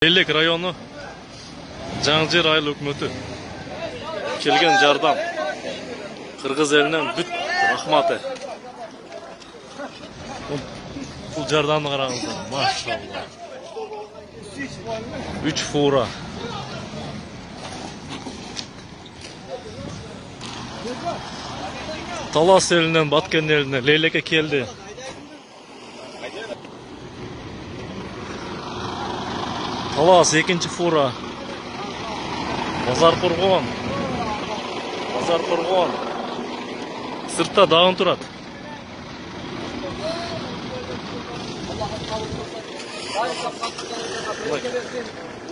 Leylek rayonu Жаңжер айыл өкмөтү келген жардам Кыргыз элинен бүт рахматы. Бул жардамды караңыздар, машалла. 3 фура. Талас элинен Баткен элине Лейлекке келди. Талас 2-нчи фура. Базар Кургон. Сыртта дагын турат.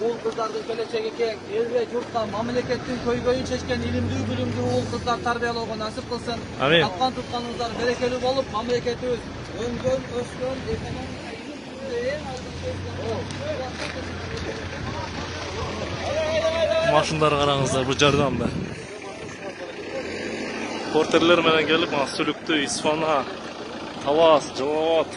Ул кыздардын келечеги кең, элге журтка мамлекеттин көйгөйүн чечкен илимдүү, билимдүү ул кыздар тарбиялоого насип кылсын. Тапкан тутканыңыздар берекелүү болуп, мамлекетибиз өңгөн, өскөн, Машиналар караңыздар, бул жардамда. Портерлер менен келип, Сүлүктү, Исфана, Талас, Жалалабад.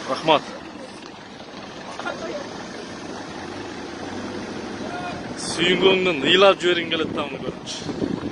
Рахмат. Сүйүнгөңдөн ыйлап жибергим келет да муну көрүп.